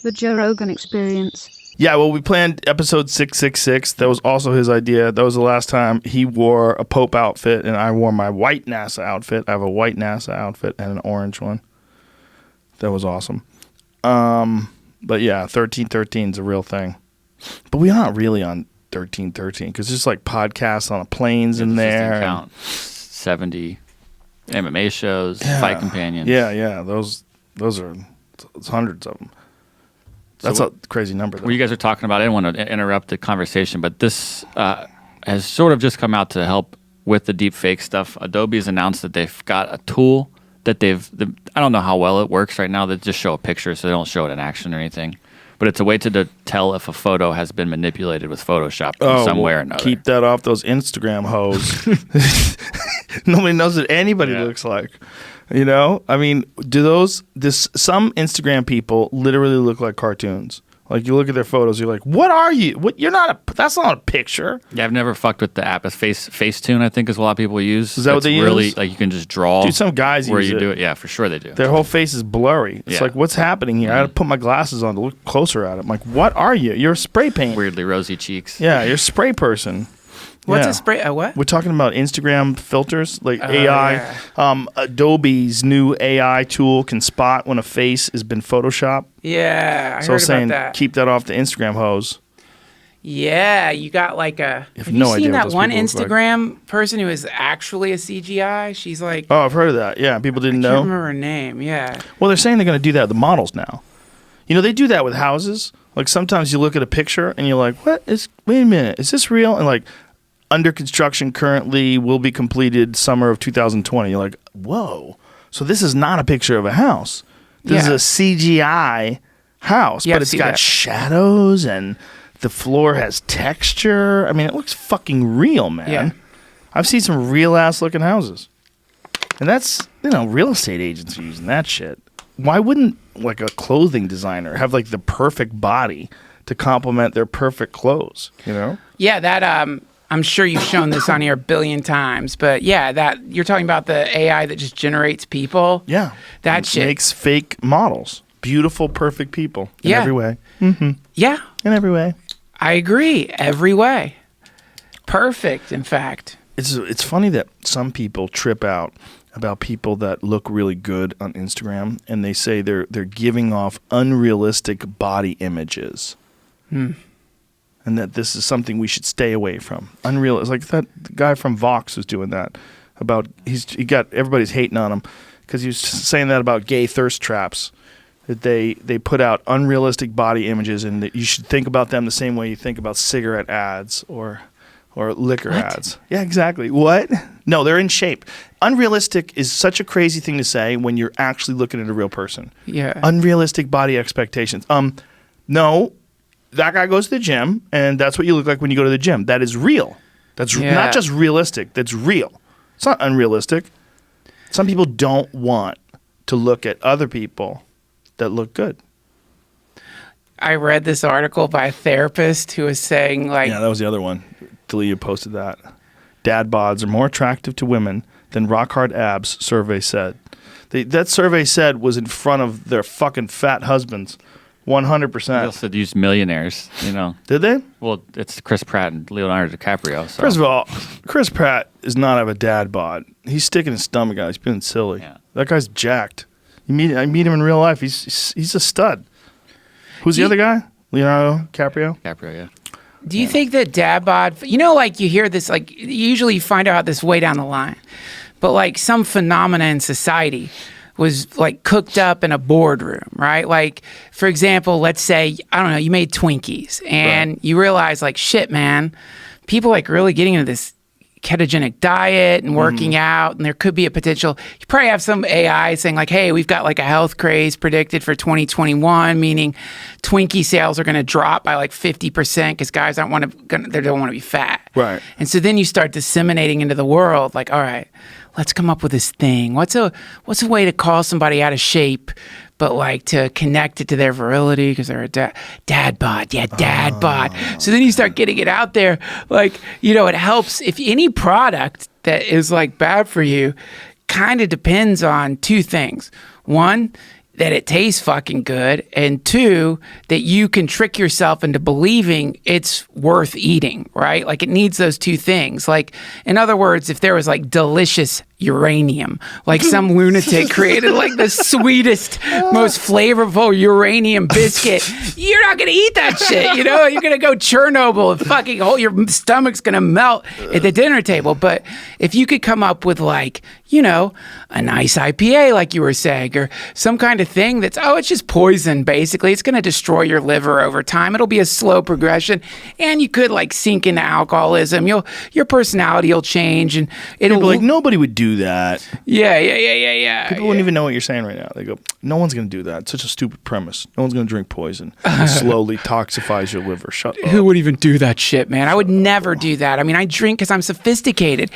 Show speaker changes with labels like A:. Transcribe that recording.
A: The Joe Rogan Experience.
B: Yeah, well, we planned episode 666. That was also his idea. That was the last time he wore a Pope outfit, and I wore my white NASA outfit. I have a white NASA outfit and an orange one. That was awesome. But yeah, 1313 is a real thing. But we're not really on 1313 because there's like podcasts on planes in there.
C: Count 70 MMA shows, Fight Companions.
B: Yeah. Those are hundreds of them. That's a crazy number, though.
C: What you guys are talking about, I didn't want to interrupt the conversation, but this has sort of just come out to help with the deep fake stuff. Adobe's announced that they've got a tool that I don't know how well it works right now. They just show a picture, so they don't show it in action or anything. But it's a way to tell if a photo has been manipulated with Photoshop in some way or another.
B: Keep that off those Instagram hoes. Nobody knows what anybody looks like. You know, I mean, some Instagram people literally look like cartoons. Like you look at their photos, you're like, "What are you? What? That's not a picture."
C: Yeah, I've never fucked with the app. It's Facetune, I think, is what a lot of people use.
B: Is that what they
C: really,
B: use?
C: Like you can just draw.
B: Dude, some guys
C: where
B: use
C: you
B: it.
C: do it. Yeah, for sure they do.
B: Their whole face is blurry. It's like, what's happening here? I had to put my glasses on to look closer at it. I'm like, what are you? You're a spray paint.
C: Weirdly rosy cheeks.
B: Yeah, you're a spray person.
D: What's a spray? What?
B: We're talking about Instagram filters, like AI. Yeah. Adobe's new AI tool can spot when a face has been photoshopped.
D: Yeah, I
B: so
D: heard
B: saying,
D: about that.
B: Keep that off the Instagram hose.
D: Yeah, you got like a. Have you seen that one Instagram person who is actually a CGI? She's like.
B: Oh, I've heard of that. Yeah, people didn't know. I
D: can't remember her name. Yeah.
B: Well, they're saying they're going to do that with the models now. You know, they do that with houses. Like sometimes you look at a picture and you're like, wait a minute, is this real? And like, under construction currently, will be completed summer of 2020. You're like, whoa. So this is not a picture of a house. This is a CGI house, but it's got shadows and the floor has texture. I mean, it looks fucking real, man.
D: Yeah.
B: I've seen some real ass looking houses. And that's, real estate agents are using that shit. Why wouldn't like a clothing designer have like the perfect body to complement their perfect clothes,
D: Yeah, that I'm sure you've shown this on here a billion times, but yeah, that you're talking about the AI that just generates people.
B: Yeah.
D: That shit
B: makes fake models. Beautiful, perfect people in every way. Mm-hmm.
D: Yeah.
B: In every way.
D: I agree. Every way. Perfect, in fact.
B: It's funny that some people trip out about people that look really good on Instagram and they say they're giving off unrealistic body images. And that this is something we should stay away from. Unreal. It's like that guy from Vox was doing that. He got everybody's hating on him because he was saying that about gay thirst traps. That they put out unrealistic body images and that you should think about them the same way you think about cigarette ads or liquor ads. Yeah, exactly. What? No, they're in shape. Unrealistic is such a crazy thing to say when you're actually looking at a real person.
D: Yeah.
B: Unrealistic body expectations. No. That guy goes to the gym, and that's what you look like when you go to the gym. That is real. That's not just realistic. That's real. It's not unrealistic. Some people don't want to look at other people that look good.
D: I read this article by a therapist who was saying, like...
B: Yeah, that was the other one. Delia posted that. Dad-bods are more attractive to women than rock-hard abs, survey said. That survey said was in front of their fucking fat husbands. 100%.
C: They also use millionaires,
B: Did they?
C: Well, it's Chris Pratt and Leonardo DiCaprio. So.
B: First of all, Chris Pratt does not have a dad bod. He's sticking his stomach out. He's being silly. Yeah. That guy's jacked. I meet him in real life. He's a stud. Who's the other guy? Leonardo DiCaprio?
C: DiCaprio, yeah.
D: Do you think that dad bod, like you hear this, like usually you find out this way down the line, but like some phenomena in society was like cooked up in a boardroom, right? Like, for example, let's say, I don't know, you made Twinkies and you realize like, shit, man, people like really getting into this ketogenic diet and working out, and there could be a potential, you probably have some AI saying like, hey, we've got like a health craze predicted for 2021, meaning Twinkie sales are going to drop by like 50% because guys they don't want to be fat.
B: Right.
D: And so then you start disseminating into the world like, all right, let's come up with this thing. What's a way to call somebody out of shape, but like to connect it to their virility because they're a dad bod. Yeah, dad bod. So then you start getting it out there. Like, it helps if any product that is like bad for you kind of depends on two things. One, that it tastes fucking good, and 2, that you can trick yourself into believing it's worth eating, right? Like it needs those 2 things. Like, in other words, if there was like delicious uranium, like some lunatic created like the sweetest, most flavorful uranium biscuit, you're not gonna eat that shit, you know? You're gonna go Chernobyl and fucking your stomach's gonna melt at the dinner table. But if you could come up with like, you know, a nice IPA, like you were saying, or some kind of thing that's, it's just poison, basically. It's going to destroy your liver over time. It'll be a slow progression. And you could like sink into alcoholism. Your personality will change, and it'll
B: People like, nobody would do that.
D: Yeah.
B: People wouldn't even know what you're saying right now. They go, no one's going to do that. It's such a stupid premise. No one's going to drink poison. It slowly toxifies your liver. Shut up.
D: Who would even do that shit, man? I would never do that. I mean, I drink because I'm sophisticated.